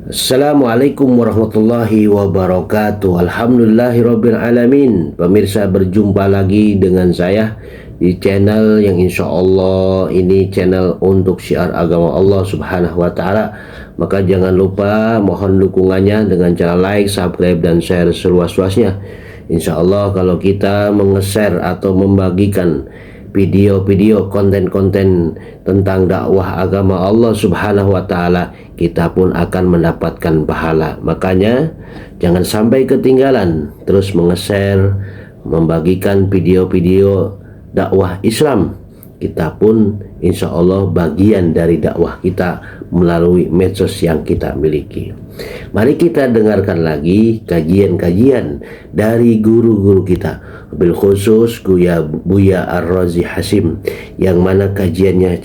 Assalamualaikum warahmatullahi wabarakatuh. Alhamdulillahirabbil alamin. Pemirsa, berjumpa lagi dengan saya di channel yang insya Allah ini channel untuk syiar agama Allah subhanahu wa ta'ala. Maka jangan lupa mohon dukungannya dengan cara like, subscribe, dan share seluas-luasnya. Insya Allah kalau kita menge-share atau membagikan video-video konten-konten tentang dakwah agama Allah subhanahu wa ta'ala, kita pun akan mendapatkan pahala. Makanya jangan sampai ketinggalan, terus menge-share, membagikan video-video dakwah Islam. Kita pun insya Allah bagian dari dakwah kita melalui medsos yang kita miliki. Mari kita dengarkan lagi kajian-kajian dari guru-guru kita, bil khusus Buya Ar-Razi Hasim, yang mana kajiannya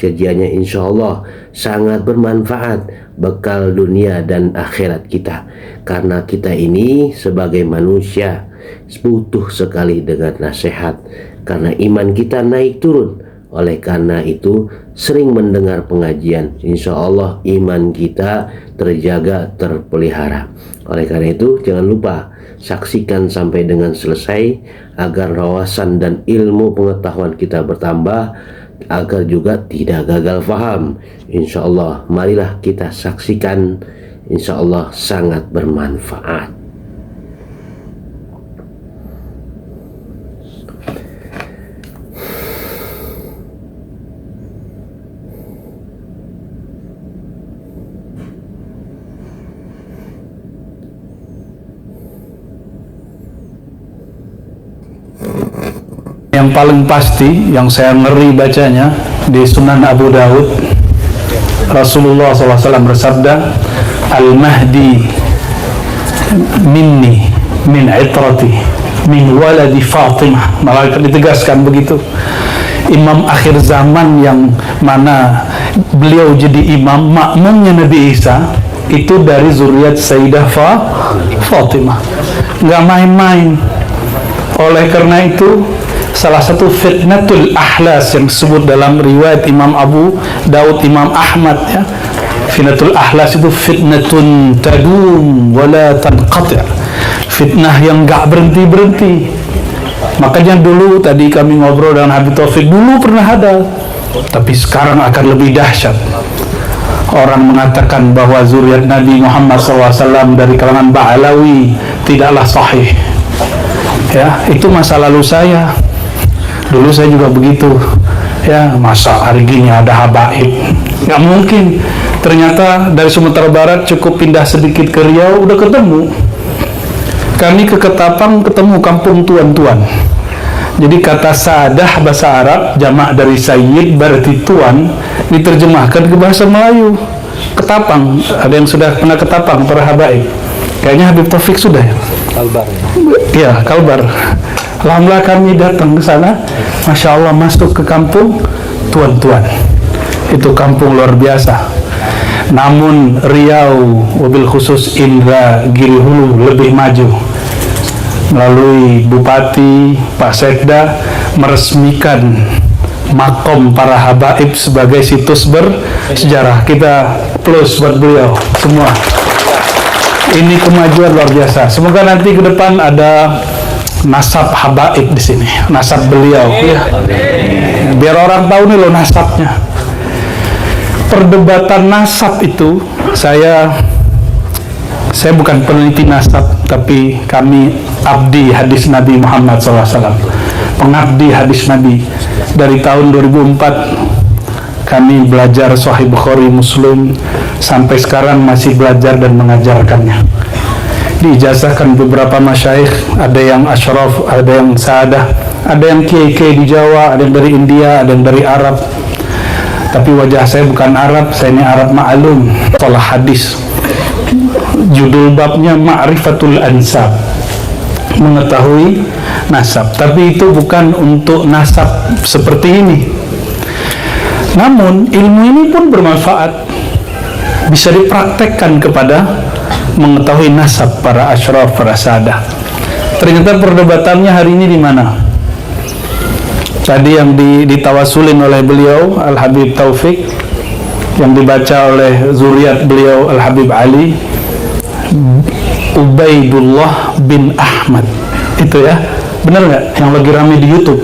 insya Allah sangat bermanfaat, bekal dunia dan akhirat kita. Karena kita ini sebagai manusia butuh sekali dengan nasihat, karena iman kita naik turun. Oleh karena itu sering mendengar pengajian, insya Allah iman kita terjaga, terpelihara. Oleh karena itu jangan lupa saksikan sampai dengan selesai agar wawasan dan ilmu pengetahuan kita bertambah, agar juga tidak gagal paham. Insya Allah marilah kita saksikan, insya Allah sangat bermanfaat. Yang paling pasti yang saya ngeri bacanya di Sunan Abu Dawud, Rasulullah SAW bersabda, Al-Mahdi minni min itrati min waladi Fatimah. Malah ditegaskan begitu. Imam akhir zaman yang mana beliau jadi imam makmumnya Nabi Isa itu dari zuriat Sayyidah Fatimah. Nggak main-main. Oleh karena itu salah satu fitnatul ahlas yang disebut dalam riwayat Imam Abu Daud, Imam Ahmad, ya, fitnatul ahlas itu fitnatun tadum wala tanqati', fitnah yang gak berhenti-berhenti. Makanya dulu tadi kami ngobrol dengan Habib Taufik, dulu pernah ada, tapi sekarang akan lebih dahsyat. Orang mengatakan bahwa zuriat Nabi Muhammad SAW dari kalangan Ba'alawi tidaklah sahih. Ya, itu masa lalu saya. Dulu saya juga begitu, ya, masa hari gini ada habaib, nggak mungkin. Ternyata dari Sumatera Barat cukup pindah sedikit ke Riau udah ketemu. Kami ke Ketapang ketemu kampung tuan-tuan. Jadi kata sadah bahasa Arab jamak dari sayyid berarti tuan, diterjemahkan ke bahasa Melayu Ketapang. Ada yang sudah pernah Ketapang para habaib? Kayaknya Habib Taufik sudah ya. Kalbar. Ya, Kalbar. Alhamdulillah kami datang ke sana, Masya Allah masuk ke kampung tuan-tuan. Itu kampung luar biasa. Namun Riau, wabil khusus Indragiri Hulu lebih maju. Melalui Bupati, Pak Sekda meresmikan makom para habaib sebagai situs bersejarah. Kita plus buat beliau semua. Ini kemajuan luar biasa. Semoga nanti ke depan ada nasab habaib di sini, nasab beliau, ya. Biar orang tahu nih loh nasabnya. Perdebatan nasab itu, saya bukan peneliti nasab, tapi kami abdi hadis Nabi Muhammad SAW, pengabdi hadis Nabi. Dari tahun 2004 kami belajar Sahih Bukhari, Muslim, sampai sekarang masih belajar dan mengajarkannya. Diijazahkan beberapa masyayikh, ada yang asyraf, ada yang saadah, ada yang kiai-kiai di Jawa, ada yang dari India, ada yang dari Arab. Tapi wajah saya bukan Arab, saya ini Arab ma'lum, tolak hadis. Judul babnya Ma'rifatul Ansab, mengetahui nasab. Tapi itu bukan untuk nasab seperti ini. Namun ilmu ini pun bermanfaat, bisa dipraktekkan kepada mengetahui nasab para asyraf, para sadah. Ternyata perdebatannya hari ini di mana? Tadi yang ditawasulin oleh beliau Al-Habib Taufik, yang dibaca oleh zuriat beliau Al-Habib Ali, Ubaidullah bin Ahmad. Itu ya, benar nggak? Yang lagi rame di YouTube,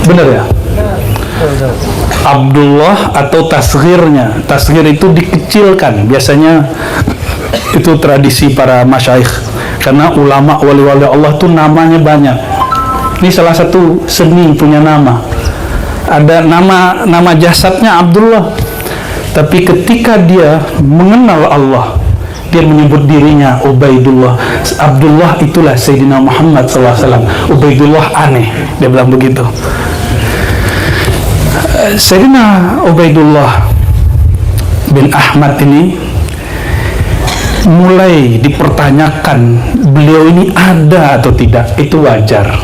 benar ya? Abdullah atau tasghirnya, tasghir itu dikecilkan, biasanya itu tradisi para masyayikh, karena ulama wali-wali Allah tuh namanya banyak. Ini salah satu seni punya nama. Ada nama jasadnya Abdullah, tapi ketika dia mengenal Allah, dia menyebut dirinya Ubaidullah. Abdullah itulah Sayyidina Muhammad SAW. Ubaidullah aneh, dia bilang begitu. Sayyidina Ubaidullah bin Ahmad ini mulai dipertanyakan beliau ini ada atau tidak. Itu wajar.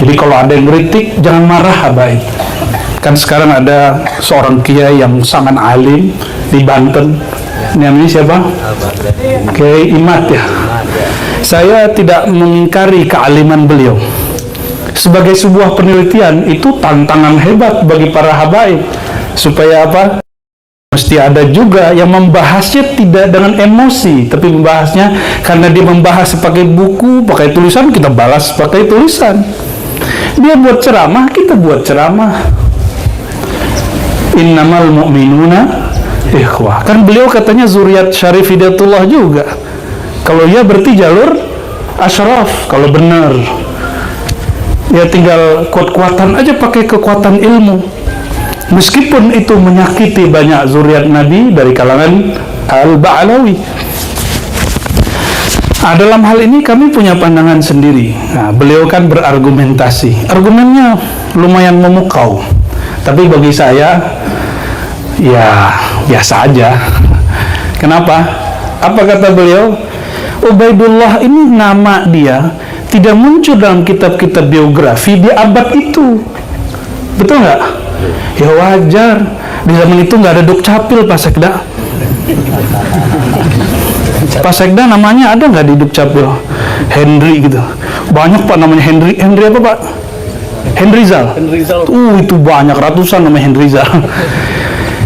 Jadi kalau ada yang kritik, jangan marah, habaib. Kan sekarang ada seorang kiai yang sangat alim di Banten, namanya siapa? Kiai Imat ya. Saya tidak mengingkari kealiman beliau. Sebagai sebuah penelitian, itu tantangan hebat bagi para habaib. Supaya apa? Mesti ada juga yang membahasnya tidak dengan emosi, tapi membahasnya karena dia membahas pakai buku, pakai tulisan, kita balas pakai tulisan. Dia buat ceramah, kita buat ceramah. Innamal mu'minuna ikhwah. Kan beliau katanya zuriat Syarif Hidayatullah juga. Kalau ya berarti jalur asyraf. Kalau benar, ya tinggal kuat-kuatan aja, pakai kekuatan ilmu. Meskipun itu menyakiti banyak zuriat Nabi dari kalangan Al-Ba'alawi. Dalam hal ini kami punya pandangan sendiri. Nah, beliau kan berargumentasi. Argumennya lumayan memukau. Tapi bagi saya, ya biasa aja. Kenapa? Apa kata beliau? Ubaidullah ini nama dia tidak muncul dalam kitab-kitab biografi di abad itu. Betul nggak? Ya wajar. Di zaman itu nggak ada Dukcapil, Pak Sekda. Pak Sekda namanya ada nggak di Dukcapil? Henry gitu. Banyak Pak namanya Henry. Henry apa Pak? Henry Zal. Itu banyak, ratusan namanya Henry Zal.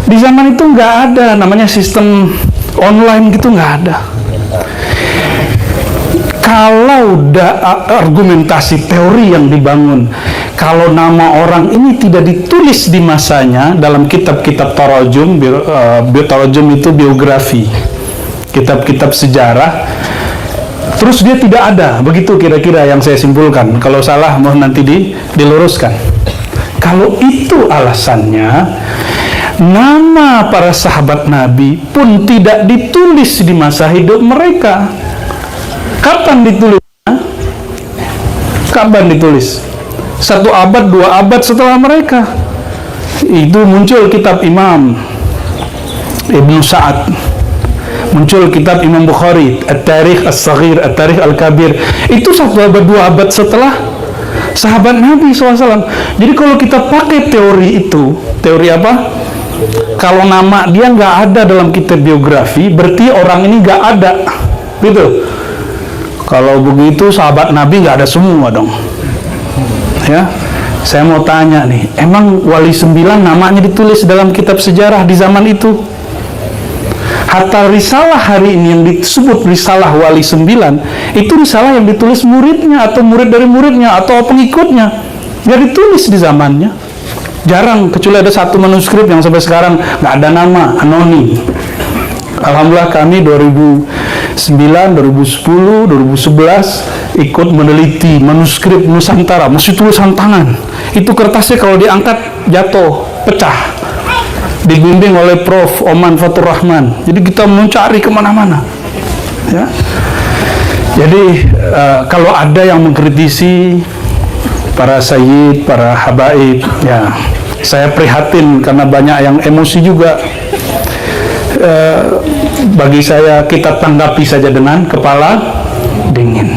Di zaman itu nggak ada namanya sistem online gitu, nggak ada. Kalau argumentasi teori yang dibangun, kalau nama orang ini tidak ditulis di masanya dalam kitab-kitab tarajum, tarajum itu biografi, kitab-kitab sejarah, terus dia tidak ada, begitu kira-kira yang saya simpulkan. Kalau salah mohon nanti diluruskan. Kalau itu alasannya, nama para sahabat Nabi pun tidak ditulis di masa hidup mereka. Kapan ditulisnya? Kapan ditulis? 1 abad, 2 abad setelah mereka. Itu muncul kitab Imam Ibnu Sa'ad, muncul kitab Imam Bukhari, At-Tarikh As-Saghir, At-Tarikh Al-Kabir. Itu 1 abad, 2 abad setelah sahabat Nabi SAW. Jadi kalau kita pakai teori itu, teori apa? Kalau nama dia nggak ada dalam kitab biografi, berarti orang ini nggak ada, gitu. Kalau begitu sahabat Nabi nggak ada semua dong. Ya, saya mau tanya nih, emang Wali 9 namanya ditulis dalam kitab sejarah di zaman itu? Hatta risalah hari ini yang disebut risalah Wali 9, itu risalah yang ditulis muridnya atau murid dari muridnya atau pengikutnya, nggak ditulis di zamannya. Jarang, kecuali ada 1 manuskrip yang sampai sekarang nggak ada nama, anonim. Alhamdulillah kami 2009, 2010, 2011 ikut meneliti manuskrip Nusantara, mesti tulisan tangan. Itu kertasnya kalau diangkat jatuh, pecah. Dibimbing oleh Prof. Oman Fatur Rahman. Jadi kita mencari kemana-mana. Ya. Jadi kalau ada yang mengkritisi para sayyid, para habaib, ya saya prihatin karena banyak yang emosi juga. Bagi saya kita tanggapi saja dengan kepala dingin.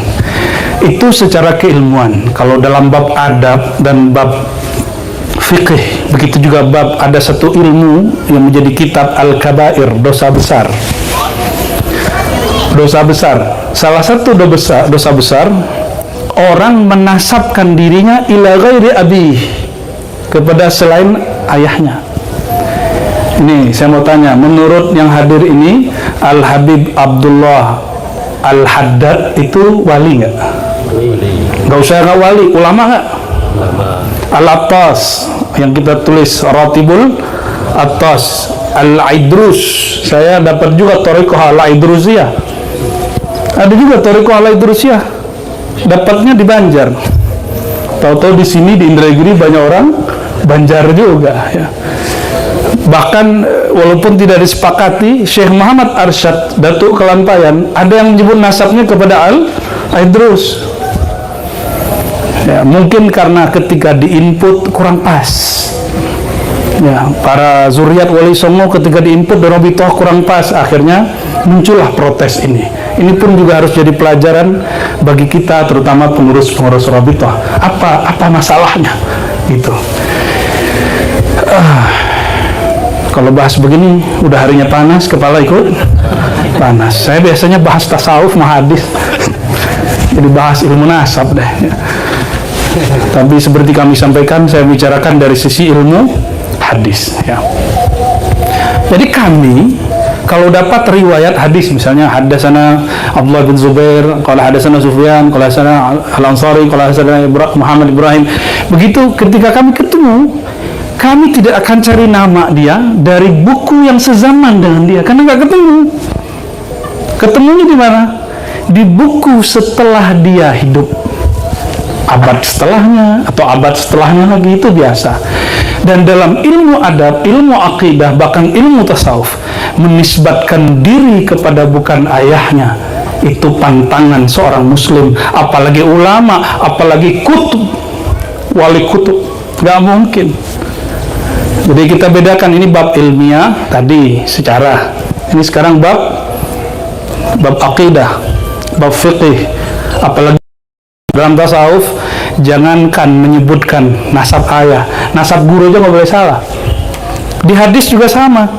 Itu secara keilmuan. Kalau dalam bab adab dan bab fikih, begitu juga bab ada satu ilmu yang menjadi kitab Al-Kabair, dosa besar. Dosa besar. Salah satu dosa besar orang menasabkan dirinya ila ghairi abih, kepada selain ayahnya. Ini saya mau tanya, menurut yang hadir ini, Al Habib Abdullah Al Haddad itu wali nggak? Nggak usah nggak wali, ulama nggak? Al Attas yang kita tulis Ratibul Attas, Al Aidrus, saya dapat juga Thariqah Al Aidrusiyah. Ada juga Thariqah Al Aidrusiyah, dapatnya di Banjar. Tahu-tahu di sini di Indragiri banyak orang Banjar juga ya. Bahkan walaupun tidak disepakati, Syekh Muhammad Arsyad Datuk Kelampayan ada yang menyebut nasabnya kepada Al Aidrus ya, mungkin karena ketika diinput kurang pas ya, para zuriat Wali Songo ketika diinput Robitoh kurang pas, akhirnya muncullah protes ini. Ini pun juga harus jadi pelajaran bagi kita, terutama pengurus-pengurus Robitoh. Apa masalahnya gitu. Kalau bahas begini, udah harinya panas, kepala ikut panas. Saya biasanya bahas tasawuf, hadis, jadi bahas ilmu nasab deh. Tapi seperti kami sampaikan, saya bicarakan dari sisi ilmu hadis. Ya. Jadi kami, kalau dapat riwayat hadis, misalnya hadasana Abdullah bin Zubair, kalau hadasana Sufyan, kalau hadasana Al-Ansari, kalau hadasana Muhammad Ibrahim, begitu ketika kami ketemu, kami tidak akan cari nama dia dari buku yang sezaman dengan dia, karena nggak ketemu. Ketemunya di mana? Di buku setelah dia hidup, abad setelahnya atau abad setelahnya lagi, itu biasa. Dan dalam ilmu adab, ilmu akidah, bahkan ilmu tasawuf, menisbatkan diri kepada bukan ayahnya, itu pantangan seorang muslim, apalagi ulama, apalagi kutub, wali kutub, nggak mungkin. Jadi kita bedakan, ini bab ilmiah tadi secara, ini sekarang bab akidah, bab fiqih. Apalagi dalam tasawuf, jangankan menyebutkan nasab ayah, nasab guru aja nggak boleh salah. Di hadis juga sama,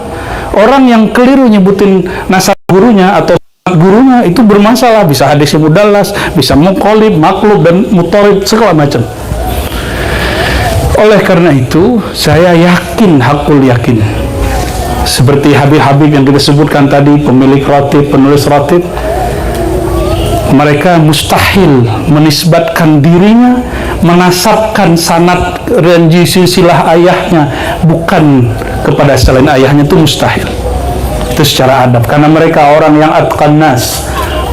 orang yang keliru nyebutin nasab gurunya atau gurunya itu bermasalah, bisa hadisnya mudallas, bisa muqallib, maklub, dan mutarib, segala macam. Oleh karena itu, saya yakin, hakul yakin, seperti Habib-Habib yang kita sebutkan tadi, pemilik ratib, penulis ratib, mereka mustahil menisbatkan dirinya, menasabkan sanad dan silsilah ayahnya bukan kepada selain ayahnya, itu mustahil. Itu secara adab, karena mereka orang yang atqan nas,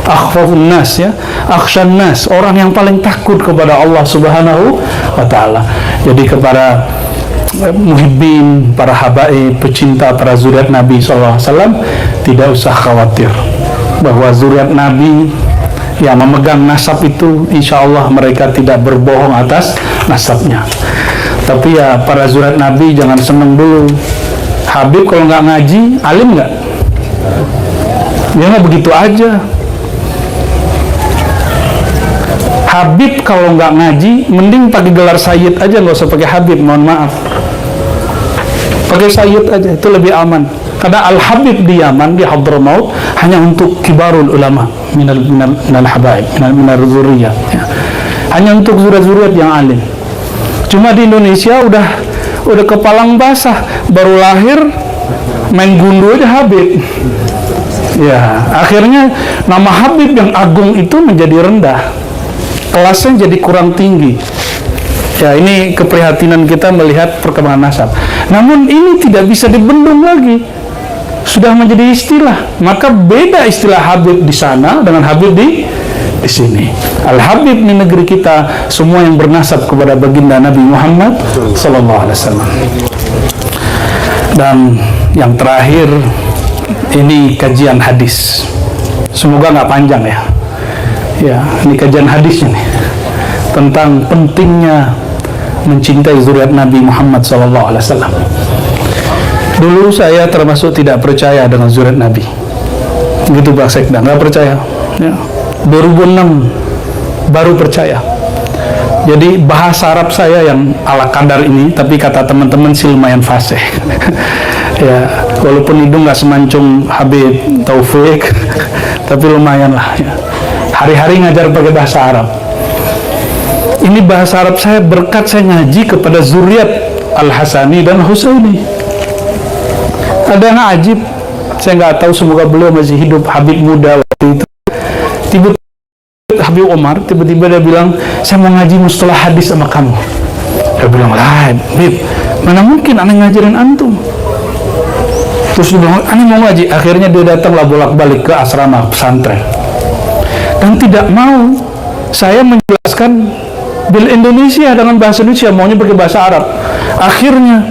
akhfafun nas ya, akhshan nas, orang yang paling takut kepada Allah Subhanahu wa taala. Jadi kepada muhibbin, para habaib, pecinta para zuriat Nabi SAW, tidak usah khawatir bahwa zuriat Nabi yang memegang nasab itu, insya Allah mereka tidak berbohong atas nasabnya. Tapi ya para zuriat Nabi jangan seneng dulu. Habib kalau nggak ngaji, alim nggak? Ya nggak begitu aja. Habib kalau nggak ngaji, mending pakai gelar sayyid aja, nggak usah pakai Habib, mohon maaf. Pakai sayyid aja, itu lebih aman. Karena Al-Habib di Yaman, di Hadramaut, hanya untuk kibarul ulama, minal habaib, minal zuriyah. Ya. Hanya untuk zuriat-zuriat yang alim. Cuma di Indonesia udah kepalang basah, baru lahir, main gundu aja Habib. Ya, akhirnya nama Habib yang agung itu menjadi rendah. Kelasnya jadi kurang tinggi. Ya, ini keprihatinan kita melihat perkembangan nasab. Namun ini tidak bisa dibendung lagi. Sudah menjadi istilah. Maka beda istilah Habib di sana dengan Habib di sini. Al-Habib di negeri kita semua yang bernasab kepada baginda Nabi Muhammad sallallahu alaihi wasallam. Dan yang terakhir, ini kajian hadis. Semoga nggak panjang ya. Ya, ini kajian hadisnya nih, tentang pentingnya mencintai zuriat Nabi Muhammad SAW. Dulu saya termasuk tidak percaya dengan zuriat Nabi, gitu Pak Sekda, nggak percaya. Ya. 2006 baru percaya. Jadi bahasa Arab saya yang ala kadar ini, tapi kata teman-teman sih lumayan fasih. Ya, walaupun hidung nggak semancung Habib Taufik, tapi lumayan lah. Ya. Hari-hari ngajar pakai bahasa Arab. Ini bahasa Arab saya berkat saya ngaji kepada zuriat Al-Hasani dan Husaini. Ada yang ajib, saya nggak tahu, semoga beliau masih hidup, Habib muda waktu itu. Tiba-tiba Habib Omar, tiba-tiba dia bilang, saya mau ngaji mustalah hadis sama kamu. Dia bilang, lah Habib, mana mungkin aneh ngajarin antum. Terus dia bilang, aneh mau ngaji. Akhirnya dia datanglah bolak-balik ke asrama pesantren. Dan tidak mau saya menjelaskan bil Indonesia dengan bahasa Indonesia, maunya pakai bahasa Arab. Akhirnya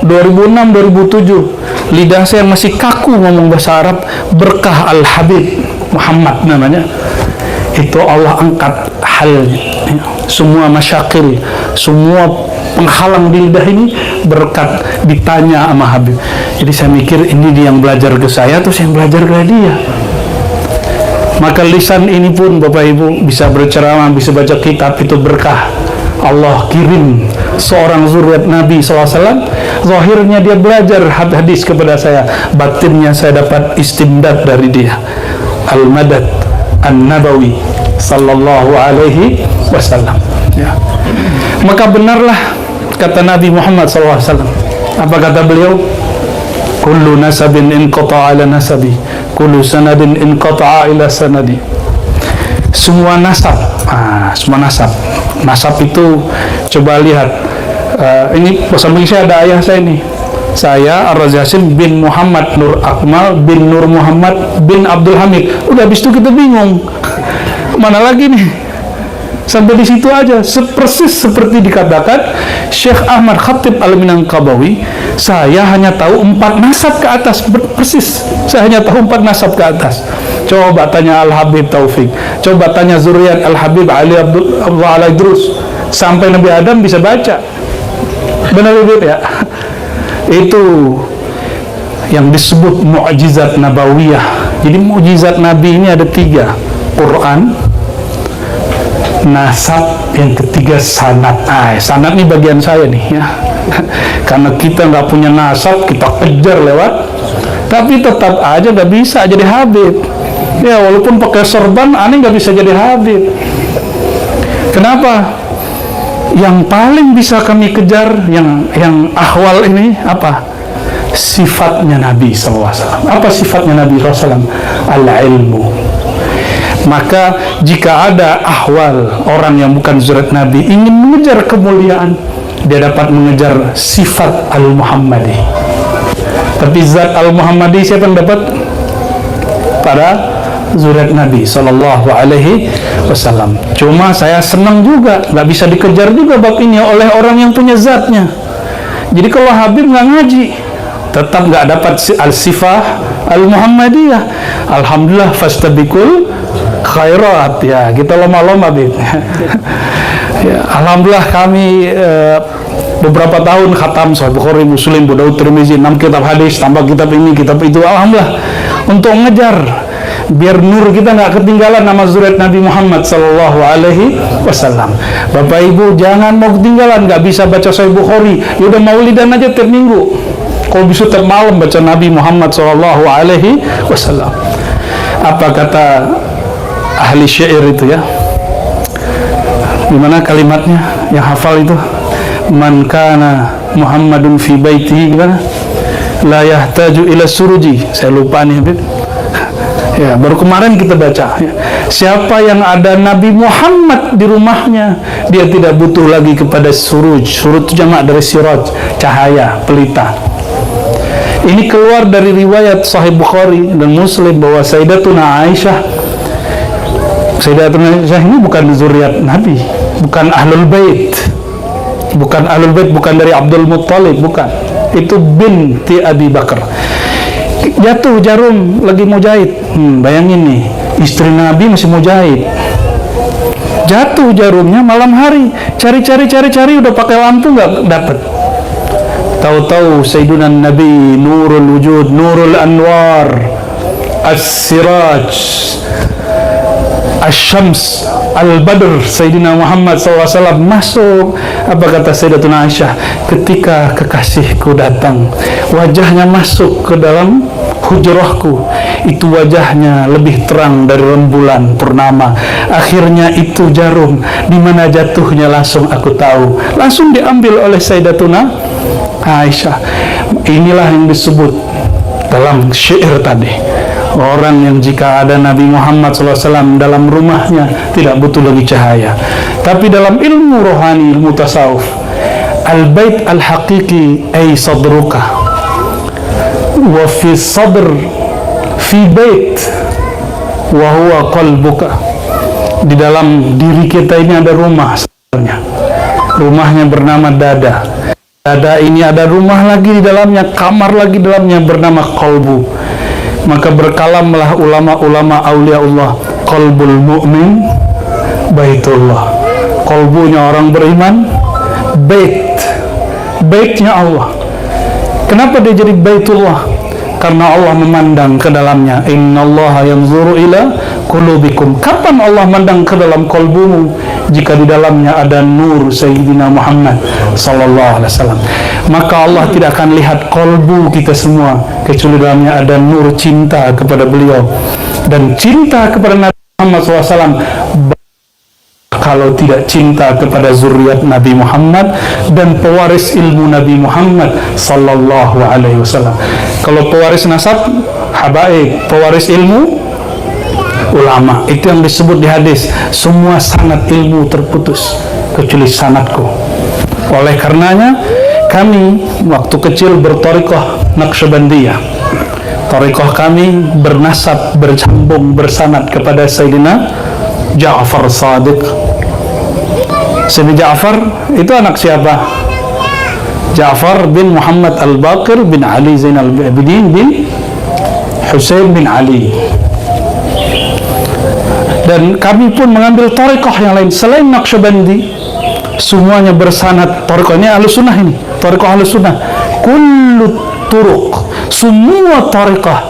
2006-2007 lidah saya masih kaku ngomong bahasa Arab, berkah Al-Habib Muhammad namanya, itu Allah angkat halnya, semua masyakil, semua penghalang di lidah ini berkat ditanya sama Habib. Jadi saya mikir ini dia yang belajar ke saya, terus yang belajar ke dia. Maka lisan ini pun Bapak Ibu bisa berceramah, bisa baca kitab, itu berkah. Allah kirim seorang zuriat Nabi SAW. Zahirnya dia belajar hadis kepada saya, batinnya saya dapat istimdad dari dia. Al-Madad An-Nabawi sallallahu alaihi wasallam. Ya. Maka benarlah kata Nabi Muhammad SAW. Apa kata beliau? Kullu nasabin inqata'a ala nasabi, kullu sanadin inqata'a ila sanadi. Semua nasab, semua nasab. Nasab itu coba lihat. Ini samping saya ada ayah saya nih. Saya Ar-Razi Hashim bin Muhammad Nur Akmal bin Nur Muhammad bin Abdul Hamid. Udah habis itu kita bingung. Mana lagi nih? Sampai di situ aja. Persis seperti dikatakan Syekh Ahmad Khatib Al-Minangkabawi, saya hanya tahu 4 nasab ke atas. Persis. Saya hanya tahu 4 nasab ke atas. Coba tanya Al-Habib Taufik, coba tanya zuriat Al-Habib Ali Abdullah Al-Idrus, sampai Nabi Adam bisa baca. Benar ya? Itu yang disebut mukjizat nabawiyah. Jadi mukjizat Nabi ini ada 3: Quran, nasab, yang ketiga sanad. Sanad ini bagian saya nih ya. Karena kita nggak punya nasab, kita kejar lewat, tapi tetap aja nggak bisa jadi Habib. Ya walaupun pakai sorban, aneh nggak bisa jadi Habib. Kenapa? Yang paling bisa kami kejar, yang ahwal ini apa? Sifatnya Nabi SAW. Apa sifatnya Nabi SAW? Al-ilmu. Maka jika ada ahwal orang yang bukan zuriat Nabi ingin mengejar kemuliaan, dia dapat mengejar sifat Al-Muhammadi. Tapi zat Al-Muhammadi siapa yang dapat? Para zuriat Nabi Sallallahu Alaihi Wasallam. Cuma saya senang juga, nggak bisa dikejar juga bab ini oleh orang yang punya zatnya. Jadi kalau Habib nggak ngaji, tetap nggak dapat al-sifah al-Muhammadiyah. Alhamdulillah, fastabikul khairat, ya kita lomba-lomba Habib. Ya, alhamdulillah kami beberapa tahun khatam Sahih Bukhari, Muslim, Abu Daud, Tirmizi, 6 kitab hadis, tambah kitab ini, kitab itu. Alhamdulillah, untuk ngejar biar nur kita nggak ketinggalan nama zuriat Nabi Muhammad Sallallahu Alaihi Wasallam. Bapak Ibu jangan mau ketinggalan, nggak bisa baca Sahih Bukhari, ya udah maulidan aja tiap minggu. Kalau bisa tiap malam baca Nabi Muhammad Sallallahu Alaihi Wasallam. Apa kata ahli syair itu ya? Gimana kalimatnya? Yang hafal itu? Man kana Muhammadun fi baitihi, gimana? La yahtaju ila suruji. Saya lupa nih Habib. Ya, baru kemarin kita baca ya. Siapa yang ada Nabi Muhammad di rumahnya, dia tidak butuh lagi kepada suruj. Suruj itu jamak dari siraj, cahaya, pelita. Ini keluar dari riwayat Sahih Bukhari dan Muslim bahwa Sayyidatuna Aisyah ini bukan zuriat Nabi, bukan ahlul bait, bukan dari Abdul Muttalib, bukan. Itu binti Abi Bakar. Jatuh jarum lagi mau jahit. Bayangin nih, istri Nabi masih mau jahit. Jatuh jarumnya malam hari. Cari, udah pakai lampu nggak dapat. Tahu-tahu Sayyiduna Nabi Nurul Wujud, Nurul Anwar, As-Siraj, Asy-Syams, Al-Badr, Sayyidina Muhammad SAW masuk. Apa kata Sayyidatuna Aisyah? Ketika kekasihku datang, wajahnya masuk ke dalam hujrahku, itu wajahnya lebih terang dari rembulan purnama. Akhirnya itu jarum, di mana jatuhnya langsung aku tahu. Langsung diambil oleh Sayyidatuna Aisyah. Inilah yang disebut dalam syair tadi. Orang yang jika ada Nabi Muhammad SAW dalam rumahnya tidak butuh lagi cahaya. Tapi dalam ilmu rohani, ilmu tasawuf, al-bait al-haqiqi ay sadruka, wa fi sadr fi bait wa huwa qalbuka. Di dalam diri kita ini ada rumah sebenarnya. Rumahnya bernama dada. Dada ini ada rumah lagi di dalamnya, kamar lagi di dalamnya bernama qalbu. Maka berkalamlah ulama-ulama aulia Allah, qalbul mu'min baitullah. Qalbunya orang beriman baitnya Allah. Kenapa dia jadi baitullah? Karena Allah memandang ke dalamnya. Innallaha yanzuru ila qulubikum. Kapan Allah memandang ke dalam kalbumu? Jika di dalamnya ada nur Sayyidina Muhammad sallallahu alaihi wasallam. Maka Allah tidak akan lihat kalbu kita semua kecuali dalamnya ada nur cinta kepada beliau dan cinta kepada Nabi Muhammad SAW. Kalau tidak cinta kepada zuriat Nabi Muhammad dan pewaris ilmu Nabi Muhammad sallallahu alaihi wasallam. Kalau pewaris nasab, habaib, pewaris ilmu, ulama. Itu yang disebut di hadis, semua sanad ilmu terputus kecuali sanadku. Oleh karenanya kami waktu kecil berthariqah Naqsyabandiyah. Thariqah kami bernasab, bersambung, bersanad kepada Sayyidina Ja'far Shadiq. Sayyidina Ja'far itu anak siapa? Ja'far bin Muhammad Al-Baqir bin Ali Zainal Abidin bin Husain bin Ali. Dan kami pun mengambil thariqah yang lain selain Naqsyabandi, semuanya bersanad. Thariqah ini Ahlus Sunnah, ini thariqah Ahlus Sunnah. Kullu turuq, semua thariqah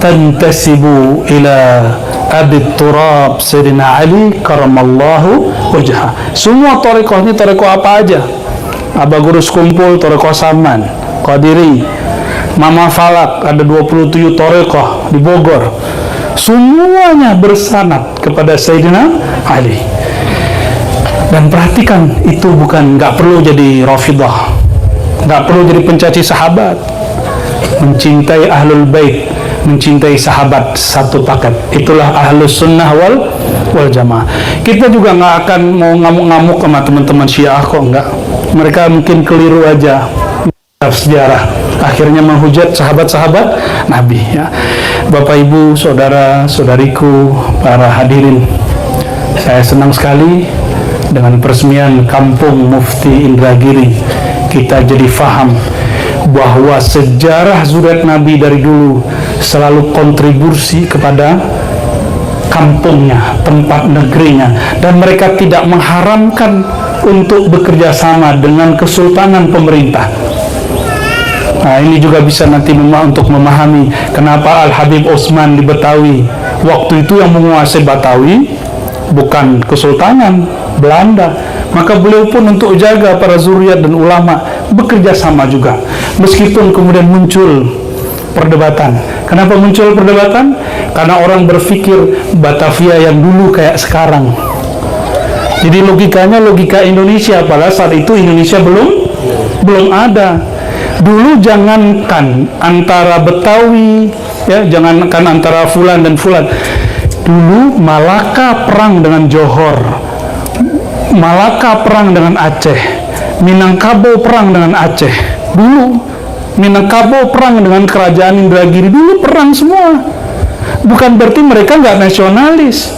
tantasibu ila Abi Turab Sayyidina Ali karamallahu wajhah. Semua thariqah ini thariqah apa aja? Aba Gurus Kumpul thariqah Saman, Qadiri, Mama Falak, ada 27 thariqah di Bogor. Semuanya bersanad kepada Sayyidina Ali. Dan perhatikan, itu bukan, nggak perlu jadi Rafidah, nggak perlu jadi pencaci sahabat. Mencintai Ahlul Bait, mencintai sahabat satu paket. Itulah Ahlus Sunnah wal Jamaah. Kita juga nggak akan mau ngamuk-ngamuk sama teman-teman Syiah kok, nggak. Mereka mungkin keliru aja sejarah, akhirnya menghujat sahabat-sahabat Nabi, ya. Bapak Ibu, saudara saudariku, para hadirin, saya senang sekali dengan peresmian Kampung Mufti Indragiri. Kita jadi faham bahwa sejarah zuriat Nabi dari dulu selalu kontribusi kepada kampungnya, tempat negerinya, dan mereka tidak mengharamkan untuk bekerja sama dengan kesultanan pemerintah. Nah, ini juga bisa nanti untuk memahami kenapa Al-Habib Utsman di Betawi waktu itu yang menguasai Betawi bukan kesultanan Belanda. Maka beliau pun untuk jaga para zuriat dan ulama bekerja sama juga, meskipun kemudian muncul perdebatan. Kenapa muncul perdebatan? Karena orang berpikir Batavia yang dulu kayak sekarang. Jadi logikanya logika Indonesia, pada saat itu Indonesia belum ada. Dulu jangankan antara Betawi, ya, jangankan antara Fulan dan Fulan. Dulu Malaka perang dengan Johor, Malaka perang dengan Aceh, Minangkabau perang dengan Aceh. Dulu Minangkabau perang dengan kerajaan Indragiri. Dulu perang semua. Bukan berarti mereka nggak nasionalis.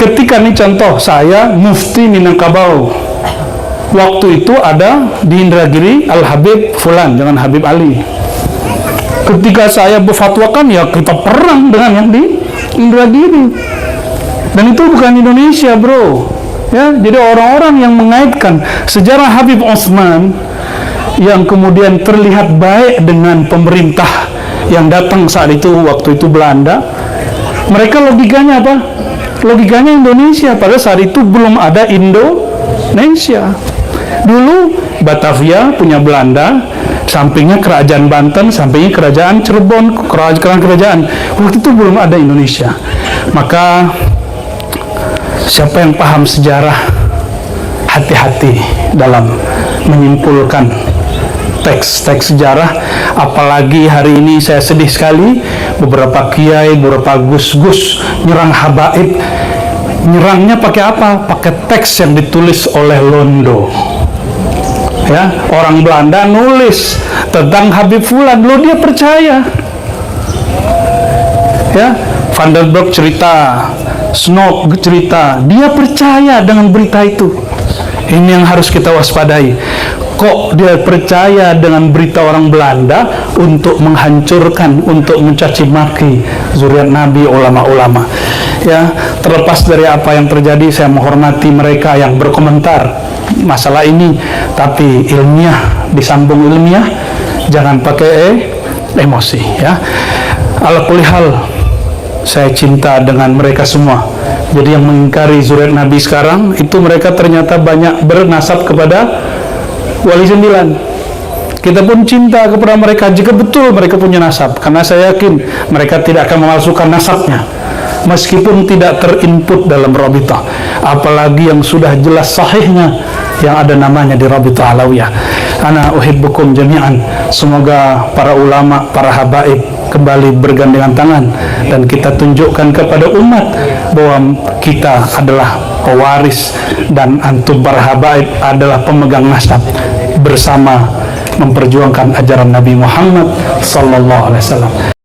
Ketika nih contoh, saya Mufti Minangkabau, waktu itu ada di Indragiri Al-Habib Fulan, jangan Habib Ali. Ketika saya berfatwakan, ya kita perang dengan yang di Indragiri. Dan itu bukan Indonesia, bro. Ya, jadi orang-orang yang mengaitkan sejarah Habib Utsman yang kemudian terlihat baik dengan pemerintah yang datang saat itu, waktu itu Belanda, mereka logikanya apa? Logikanya Indonesia, pada saat itu belum ada Indonesia. Dulu Batavia punya Belanda, sampingnya kerajaan Banten, sampingnya kerajaan Cirebon, kerajaan. Waktu itu belum ada Indonesia. Maka siapa yang paham sejarah, hati-hati dalam menyimpulkan teks-teks sejarah. Apalagi hari ini saya sedih sekali, beberapa kiai, beberapa gus-gus nyerang habaib. Nyerangnya pakai apa? Pakai teks yang ditulis oleh Londo. Ya, orang Belanda nulis tentang Habib Fulan, lo dia percaya. Ya, Van der Broek cerita, Snook cerita, dia percaya dengan berita itu. Ini yang harus kita waspadai. Kok dia percaya dengan berita orang Belanda untuk menghancurkan, untuk mencaci maki zuriat Nabi, ulama-ulama. Ya, terlepas dari apa yang terjadi, saya menghormati mereka yang berkomentar masalah ini, tapi ilmiah, disambung ilmiah, jangan pakai emosi. Ya, ala kulli hal, saya cinta dengan mereka semua. Jadi yang mengingkari zuriat Nabi sekarang itu mereka ternyata banyak bernasab kepada Wali 9. Kita pun cinta kepada mereka jika betul mereka punya nasab, karena saya yakin mereka tidak akan memalsukan nasabnya meskipun tidak terinput dalam Rabithah, apalagi yang sudah jelas sahihnya yang ada namanya di Rabithah Alawiyah. Ana uhibbukum jami'an. Semoga para ulama, para habaib kembali bergandengan tangan dan kita tunjukkan kepada umat bahwa kita adalah pewaris dan antum para habaib adalah pemegang nasab, bersama memperjuangkan ajaran Nabi Muhammad sallallahu alaihi wasallam.